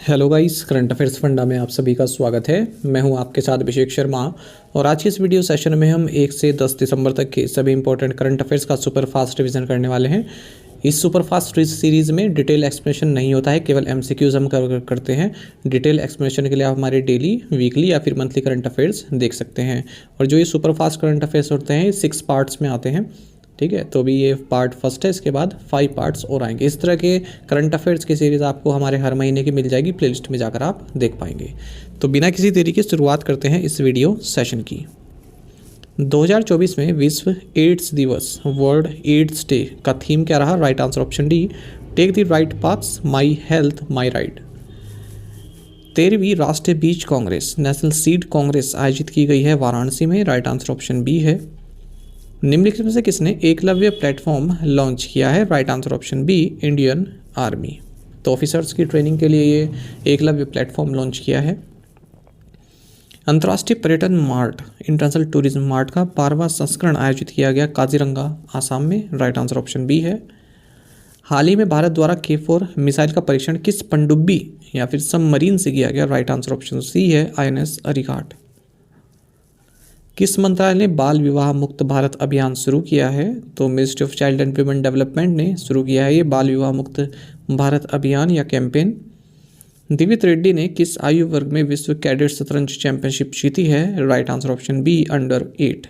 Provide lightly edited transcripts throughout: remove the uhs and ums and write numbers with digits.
Hello guys, current affairs funda में आप सभी का स्वागत है। मैं हूं आपके साथ अभिषेक शर्मा और आज की इस वीडियो सेशन में हम 1 से 10 दिसंबर तक के सभी इंपॉर्टेंट करंट अफेयर्स का सुपर फास्ट रिवीजन करने वाले हैं। इस सुपर फास्ट सीरीज़ में डिटेल एक्सप्लेनेशन नहीं होता है, केवल एमसीक्यूज हम करते हैं। डिटेल एक्सप्लेनेशन के लिए आप हमारे डेली, वीकली या फिर मंथली करंट अफेयर्स देख सकते हैं। और जो ये सुपर फास्ट करंट अफेयर्स होते हैं 6 पार्ट्स में आते हैं, ठीक है। तो अभी ये पार्ट फर्स्ट है, इसके बाद 5 पार्ट्स और आएंगे। इस तरह के करंट अफेयर्स की सीरीज़ आपको हमारे हर महीने की मिल जाएगी, प्लेलिस्ट में जाकर आप देख पाएंगे। तो बिना किसी देरी की शुरुआत करते हैं इस वीडियो सेशन की। 2024 में विश्व एड्स दिवस, वर्ल्ड एड्स डे का थीम क्या रहा? Right answer option D, take the right paths, my health my right. 13वीं राष्ट्रीय बीज कांग्रेस, नेशनल सीड कांग्रेस आयोजित की गई है वाराणसी में। राइट आंसर ऑप्शन बी है। निम्नलिखित में से किसने एकलव्य प्लेटफॉर्म लॉन्च किया है? Right answer option B, Indian Army. तो ऑफिसर्स की ट्रेनिंग के लिए ये एकलव्य प्लेटफॉर्म लॉन्च किया है। अंतर्राष्ट्रीय पर्यटन मार्ट, इंटरनेशनल टूरिज्म मार्ट का 12वां संस्करण आयोजित किया गया काजीरंगा, आसाम में। राइट आंसर ऑप्शन बी है। हाल ही में भारत द्वारा K4 मिसाइल का परीक्षण किस पनडुब्बी या फिर सबमरीन से किया गया? राइट आंसर ऑप्शन सी है, INS अरिघाट। किस मंत्रालय ने बाल विवाह मुक्त भारत अभियान शुरू किया है? तो ministry of child and women development ने शुरू किया है ये बाल विवाह मुक्त भारत अभियान या कैंपेन। दिवित रेड्डी ने किस आयु वर्ग में विश्व कैडेट शतरंज चैंपियनशिप जीती है? Right answer option B, under 8।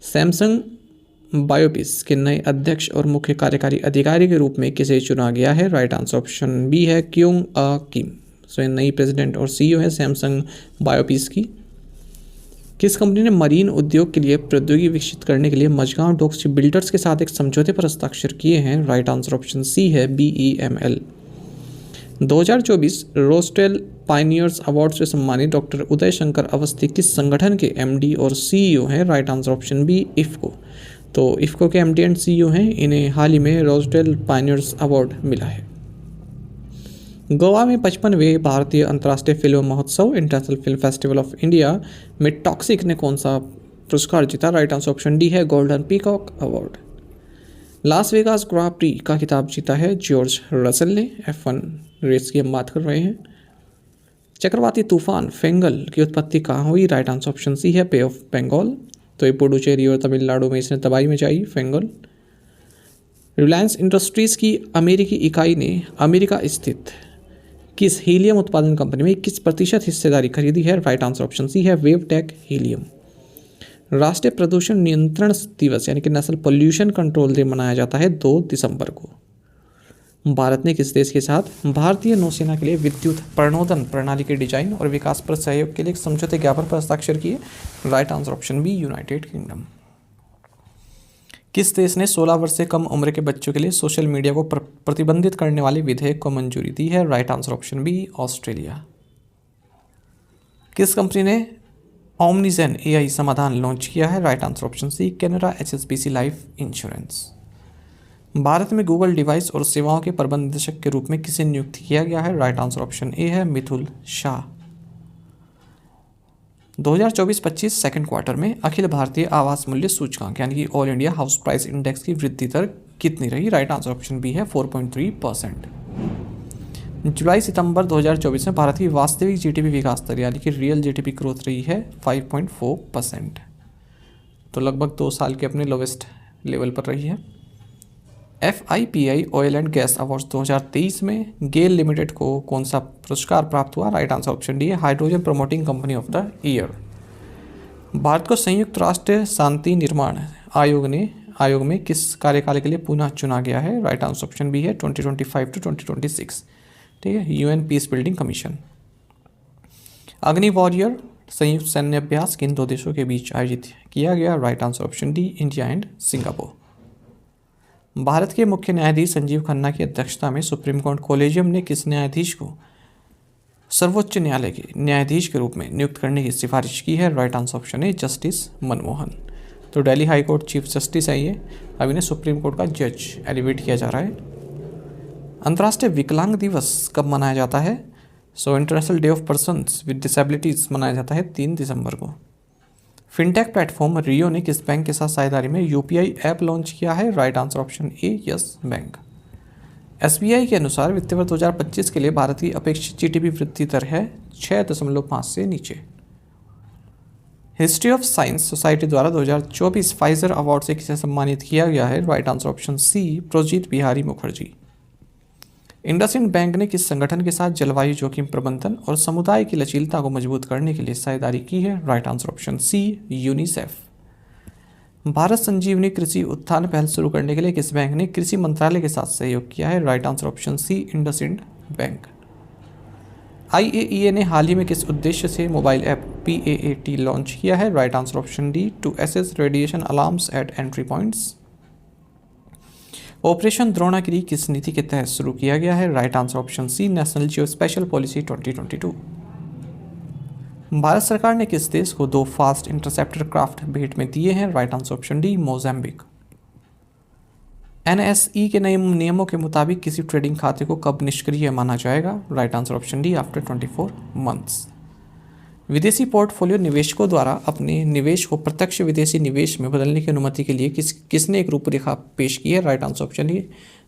Samsung Bioepis के नए अध्यक्ष और मुख्य कार्यकारी अधिकारी के रूप में किसे चुना गया है? राइट आंसर ऑप्शन बी है, क्योंग अ किम। सो नई प्रेसिडेंट और CEO है सैमसंग बायोपिस की। किस कंपनी ने मरीन उद्योग के लिए प्रौद्योगिकी विकसित करने के लिए मझगांव डॉक शिप बिल्डर्स के साथ एक समझौते पर हस्ताक्षर किए हैं? राइट आंसर ऑप्शन सी है, BEML। 2024 रोस्टेल पायनियर्स अवार्ड से सम्मानित डॉक्टर उदय शंकर अवस्थी किस संगठन के MD और CEO हैं? Right answer option B, IFFCO. तो इफ्को के MD एंड CEO हैं, इन्हें हाल ही में रोस्टेल पायनियर्स अवार्ड मिला है। गोवा में 55वें भारतीय अंतर्राष्ट्रीय फिल्म महोत्सव, international film festival of India में टॉक्सिक ने कौन सा पुरस्कार जीता? राइट आंसर ऑप्शन डी है, golden peacock award. Las Vegas Grand Prix का खिताब जीता है जॉर्ज रसल ने। F1 रेस की हम बात कर रहे हैं। चक्रवाती तूफान फेंगल की उत्पत्ति कहाँ हुई? राइट आंसर ऑप्शन सी है, पे ऑफ बंगाल। तो ये पुडुचेरी और तमिलनाडु में इसने तबाही मचाई, फेंगल। रिलायंस इंडस्ट्रीज की अमेरिकी इकाई ने अमेरिका स्थित किस हीलियम उत्पादन कंपनी में 21% हिस्सेदारी खरीदी है? राइट आंसर ऑप्शन सी है, वेवटेक हीलियम। राष्ट्रीय प्रदूषण नियंत्रण दिवस यानी कि नेशनल पोल्यूशन कंट्रोल डे मनाया जाता है 2 दिसंबर को। भारत ने किस देश के साथ भारतीय नौसेना के लिए विद्युत प्रणोदन प्रणाली के डिजाइन और विकास पर सहयोग के लिए एक समझौते ज्ञापन पर हस्ताक्षर किए? Right answer option B, United Kingdom. किस देश ने 16 वर्ष से कम उम्र के बच्चों के लिए सोशल मीडिया को प्रतिबंधित करने वाले विधेयक को मंजूरी दी है? Right answer option B, Australia. किस कंपनी ने ओमनीजेन AI समाधान लॉन्च किया है? Right answer option C, Canara HSBC life insurance. भारत में गूगल डिवाइस और सेवाओं के प्रबंध निदेशक के रूप में किसे नियुक्त किया गया है? राइट आंसर ऑप्शन ए है, मिथुल शाह। 2024-25 सेकंड क्वार्टर में अखिल भारतीय आवास मूल्य सूचकांक यानी कि all India house price index की वृद्धि दर कितनी रही? राइट आंसर ऑप्शन बी है, 4.3%। जुलाई सितंबर 2024 में भारत की वास्तविक GDP विकास दर यानी कि रियल GDP ग्रोथ रही है 5.4%। तो लगभग 2 साल के अपने लोवेस्ट लेवल पर रही है। FIPI oil and gas awards 2023 में गेल लिमिटेड को कौन सा पुरस्कार प्राप्त हुआ? राइट आंसर ऑप्शन डी है, hydrogen promoting company of the year. Bharat को संयुक्त राष्ट्र शांति निर्माण आयोग में किस कार्यकाल के लिए पुनः चुना गया है? राइट आंसर ऑप्शन बी है, 2025 to 2026। ठीक है, UN पीस बिल्डिंग कमीशन। अग्नि वॉरियर संयुक्त सैन्य अभ्यास किन 2 देशों के बीच आयोजित किया गया? Right answer option D, India and Singapore. Bharat के मुख्य न्यायाधीश संजीव खन्ना की अध्यक्षता में सुप्रीम कोर्ट कोलेजियम ने किस न्यायाधीश को सर्वोच्च न्यायालय के न्यायाधीश के रूप में नियुक्त करने की सिफारिश की है? राइट आंसर ऑप्शन है, जस्टिस मनमोहन। तो Delhi high court chief justice है ये, अब इन्हें सुप्रीम कोर्ट का जज एलिवेट किया जा रहा है। अंतर्राष्ट्रीय विकलांग दिवस कब मनाया जाता है? International day of persons with disabilities मनाया जाता है 3 दिसंबर को। फिनटेक प्लेटफॉर्म रियो ने किस बैंक के साथ साझेदारी में UPI ऐप लॉन्च किया है? Right answer option A, yes bank. SBI के अनुसार वित्तीय वर्ष 2025 के लिए भारत की अपेक्षित जीडीपी वृद्धि दर है 6.5 से नीचे। हिस्ट्री ऑफ साइंस सोसाइटी द्वारा 2024 फाइजर अवार्ड से किसे सम्मानित किया गया है? Right answer option C, Projit Bihari Mukherjee. IndusInd bank ने किस संगठन के साथ जलवायु जोखिम प्रबंधन और समुदाय की लचीलता को मजबूत करने के लिए साझेदारी की है? Right answer option C, UNICEF. Bharat संजीवनी कृषि उत्थान पहल शुरू करने के लिए किस बैंक ने कृषि मंत्रालय के साथ सहयोग किया है? Right answer option C, IndusInd bank. IAEA ने हाल ही में किस उद्देश्य से मोबाइल ऐप PAAT लॉन्च किया है? Right answer option D, to assess radiation alarms at entry points. Operation Dronagiri किस नीति के तहत शुरू किया गया है? Right answer option C, national geo spatial policy 2022। भारत सरकार ने किस देश को 2 फास्ट इंटरसेप्टर क्राफ्ट भेंट में दिए हैं? Right answer option D, Mozambique. NSE के नए नियमों के मुताबिक किसी ट्रेडिंग खाते को कब निष्क्रिय माना जाएगा? Right answer option D, after 24 months. विदेशी पोर्टफोलियो निवेशकों द्वारा अपने निवेश को प्रत्यक्ष विदेशी निवेश में बदलने की अनुमति के लिए किसने एक रूपरेखा पेश की है? Right answer option D,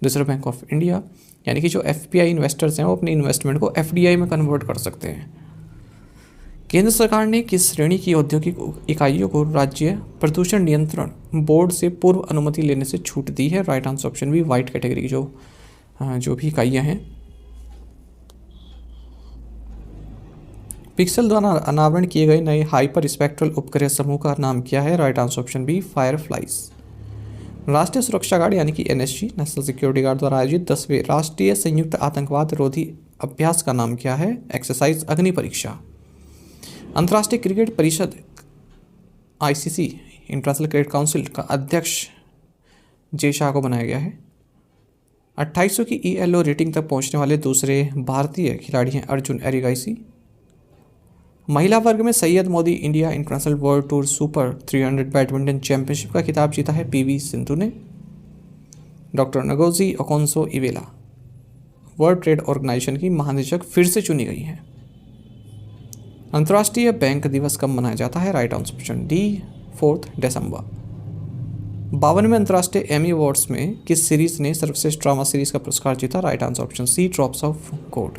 reserve bank of India. यानी कि जो FPI इन्वेस्टर्स हैं वो अपने इन्वेस्टमेंट को FDI में कन्वर्ट कर सकते हैं। केंद्र सरकार ने किस श्रेणी की औद्योगिक इकाइयों को राज्य प्रदूषण नियंत्रण बोर्ड से पूर्व अनुमति लेने से छूट दी है? Right answer option B, white category की जो भी इकाइयाँ हैं। पिक्सल द्वारा अनावरण किए गए नए हाइपर स्पेक्ट्रल उपग्रह समूह का नाम क्या है? Right answer option B, fireflies. राष्ट्रीय सुरक्षा गार्ड यानी कि NSG, नेशनल सिक्योरिटी गार्ड द्वारा आयोजित 10वें राष्ट्रीय संयुक्त आतंकवाद रोधी अभ्यास का नाम क्या है? एक्सरसाइज अग्नि परीक्षा। अंतर्राष्ट्रीय क्रिकेट परिषद ICC, इंटरनेशनल क्रिकेट काउंसिल का अध्यक्ष जे शाह को बनाया गया है। 2800 की ELO रेटिंग तक पहुंचने वाले दूसरे भारतीय खिलाड़ी हैं अर्जुन एरिगाइसी। महिला वर्ग में Syed Modi India international world tour super 300 badminton championship का खिताब जीता है PV सिंधु ने। Doctor Ngozi Okonjo Iweala world trade organisation की महानिदेशक फिर से चुनी गई हैं। अंतर्राष्ट्रीय बैंक दिवस कब मनाया जाता है? राइट आंसर ऑप्शन डी, 4 दिसंबर। 52वें अंतर्राष्ट्रीय एमी अवार्ड्स में किस सीरीज ने सर्वश्रेष्ठ ड्रामा सीरीज का पुरस्कार जीता? Right answer option C, drops of God.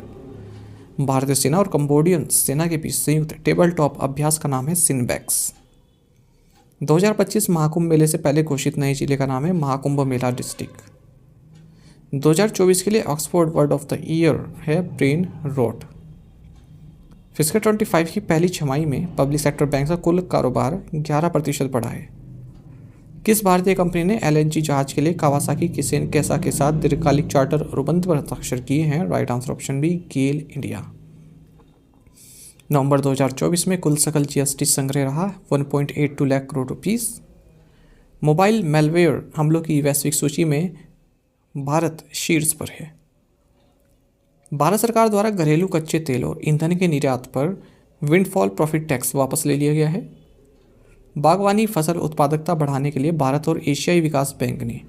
भारतीय सेना और कंबोडियन सेना के बीच संयुक्त टेबल टॉप अभ्यास का नाम है सिनबैक्स। 2025 महाकुंभ मेले से पहले घोषित नए जिले का नाम है महाकुंभ मेला डिस्ट्रिक्ट। 2024 के लिए Oxford word of the year है ब्रेन रोट। फिस्कल 25 की पहली छमाही में पब्लिक सेक्टर बैंक का कुल कारोबार 11% बढ़ा है। किस भारतीय कंपनी ने LNG जहाज के लिए कावासाकी किसेन कैसा के साथ दीर्घकालिक चार्टर अनुबंध पर हस्ताक्षर किए हैं? राइट आंसर ऑप्शन बी, गेल इंडिया। नवंबर 2024 में कुल सकल GST संग्रह रहा 1.82 lakh crore rupees. Mobile malware हमलों की वैश्विक सूची में भारत शीर्ष पर है। भारत सरकार द्वारा घरेलू कच्चे तेल और ईंधन के निर्यात पर विंडफॉल प्रॉफिट टैक्स वापस ले लिया गया है। बागवानी फसल उत्पादकता बढ़ाने के लिए भारत और एशियाई विकास बैंक ने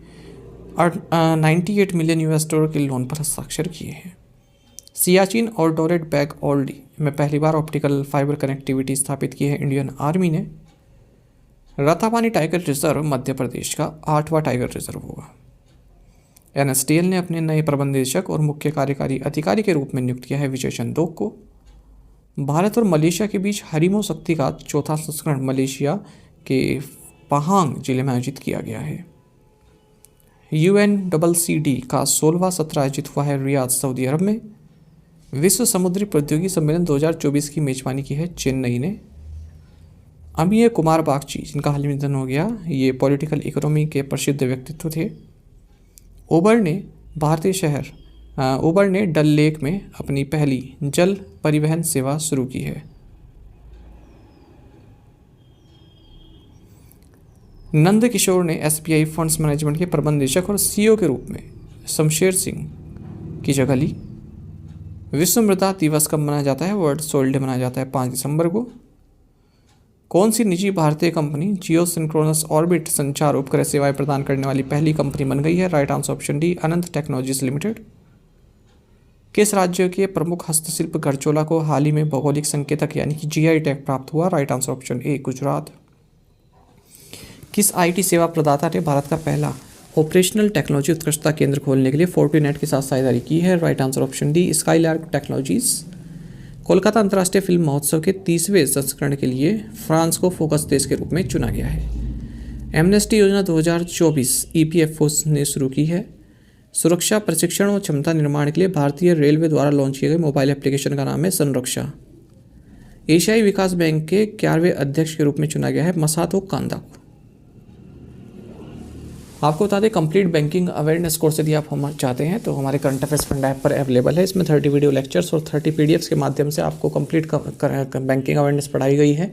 98 मिलियन $, के लोन पर हस्ताक्षर किए हैं। सियाचिन और डोरेट बैग ओल्डी में पहली बार ऑप्टिकल फाइबर कनेक्टिविटी स्थापित की है इंडियन आर्मी ने। रतापानी टाइगर रिजर्व मध्य प्रदेश का 8वां टाइगर रिजर्व होगा। NSDL ने अपने नए प्रबंध निदेशक और मुख्य कार्यकारी अधिकारी के रूप में नियुक्त किया है विजय चंदोक को। भारत और मलेशिया के बीच हरिमो शक्ति का चौथा संस्करण मलेशिया के पहांग जिले में आयोजित किया गया है। UNCCD का 16वां सत्र आयोजित हुआ है रियाद, सऊदी अरब में। विश्व समुद्री प्रौद्योगिकी सम्मेलन 2024 की मेजबानी की है चेन्नई ने। अमीय कुमार बागची, जिनका हाल ही में निधन हो गया, ये पॉलिटिकल इकोनॉमी के प्रसिद्ध व्यक्तित्व थे। उबर ने डल लेक में अपनी पहली जल परिवहन सेवा शुरू की है। नंद किशोर ने SBI फंड्स मैनेजमेंट के प्रबंध निदेशक और CEO के रूप में शमशेर सिंह की जगह ली। विश्व मृदा दिवस कब मनाया जाता है? वर्ल्ड सोइल डे मनाया जाता है 5 दिसंबर को। कौन सी निजी भारतीय कंपनी जियो सिंक्रोनस ऑर्बिट संचार उपग्रह सेवाएं प्रदान करने वाली पहली कंपनी बन गई है? राइट आंसर ऑप्शन डी, अनंत टेक्नोलॉजीज लिमिटेड। किस राज्य के प्रमुख हस्तशिल्प गरचोला को हाल ही में भौगोलिक संकेतक यानी कि GI टैग प्राप्त हुआ? Right answer option A, Gujarat. किस IT सेवा प्रदाता ने भारत का पहला ऑपरेशनल टेक्नोलॉजी उत्कृष्टता केंद्र खोलने के लिए फोर्टिनेट के साथ साझेदारी की है। Right answer option D skylark technologies. Kolkata अंतर्राष्ट्रीय फिल्म महोत्सव के 30वें संस्करण के लिए फ्रांस को फोकस देश के रूप में चुना गया है। एमनेस्टी योजना 2024 ईपीएफओ ने शुरू की है। सुरक्षा प्रशिक्षण और क्षमता निर्माण के लिए भारतीय रेलवे द्वारा लॉन्च किए गए मोबाइल एप्लीकेशन का नाम है संरक्षा। एशियाई विकास बैंक के 11वें अध्यक्ष के रूप में चुना गया है मसातो कांदा को। आपको बता दें कंप्लीट बैंकिंग अवेयरनेस कोर्स यदि आप हम चाहते हैं तो हमारे करंट अफेयर्स फंड ऐप पर अवेलेबल है। इसमें 30 वीडियो लेक्चर्स और 30 पीडीएफ्स के माध्यम से आपको कंप्लीट बैंकिंग अवेयरनेस पढ़ाई गई है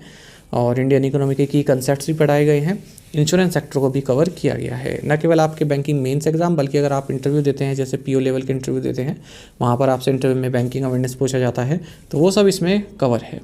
और इंडियन इकोनॉमी के की कंसेप्ट्स भी पढ़ाए गए हैं। इंश्योरेंस सेक्टर को भी कवर किया गया है। न केवल आपके बैंकिंग मेंस एग्जाम बल्कि अगर आप इंटरव्यू देते हैं जैसे पीओ लेवल के इंटरव्यू देते हैं वहाँ पर आपसे इंटरव्यू में बैंकिंग अवेयरनेस पूछा जाता है तो वो सब इसमें कवर है।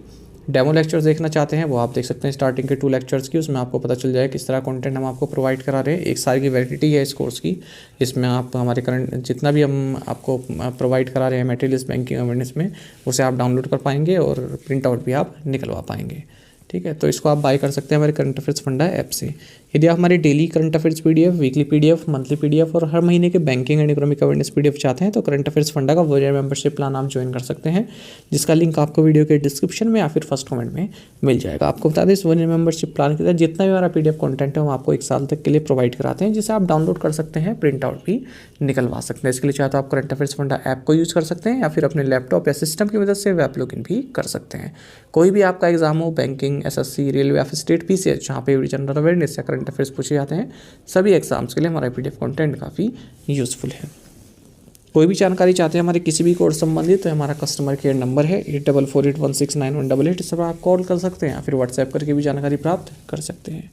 डेमो लेक्चर्स देखना चाहते हैं वो आप देख सकते हैं स्टार्टिंग के 2 लेक्चर्स की, उसमें आपको पता चल जाए किस तरह कंटेंट हम आपको प्रोवाइड करा रहे हैं। एक साल की वैलिडिटी है इस कोर्स की। इसमें आप हमारे करंट जितना भी हम आपको प्रोवाइड करा रहे हैं मटेरियल्स बैंकिंग अवेयरनेस में उसे आप डाउनलोड कर पाएंगे और प्रिंट आउट भी आप निकलवा पाएंगे। ठीक है, तो इसको आप बाय कर सकते हैं हमारे करंट अफेयर्स फंडा ऐप से। यदि आप हमारे daily current affairs PDF, weekly PDF, monthly PDF और हर महीने के banking and economic awareness PDF चाहते हैं तो करंट अफेयर्स फंडा का वॉरियर मेंबरशिप प्लान आप ज्वाइन कर सकते हैं, जिसका लिंक आपको वीडियो के डिस्क्रिप्शन में या फिर फर्स्ट कमेंट में मिल जाएगा। आपको बता दें इस वॉरियर मेंबरशिप प्लान के तहत जितना भी हमारा पीडीएफ कंटेंट है हम आपको 1 साल तक के लिए प्रोवाइड कराते हैं, जिसे आप डाउनलोड कर सकते हैं, प्रिंट आउट भी निकलवा सकते हैं। इसके लिए चाहे तो आप करंट अफेयर्स फंडा ऐप को यूज़ कर सकते हैं या फिर अपने लैपटॉप या सिस्टम की मदद से वेब लॉगिन भी कर सकते हैं। कोई भी आपका एग्जाम हो, बैंकिंग, एसएससी, रेलवे या फिर स्टेट पीसीएस जहाँ पे जनरल अवेयरनेस या करंट अफेयर्स पूछे जाते हैं, सभी एग्जाम्स के लिए हमारा पीडीएफ कंटेंट काफ़ी यूजफुल है। कोई भी जानकारी चाहते हैं हमारे किसी भी कोर्स संबंधित तो हमारा कस्टमर केयर नंबर है 8448169188। इस पर आप कॉल कर सकते हैं या फिर व्हाट्सएप करके भी जानकारी प्राप्त कर सकते हैं।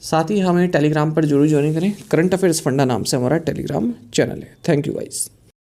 साथ ही हमें टेलीग्राम पर जरूर ज्वाइन करें। करंट अफेयर्स फंडा नाम से हमारा टेलीग्राम चैनल है। Thank you guys.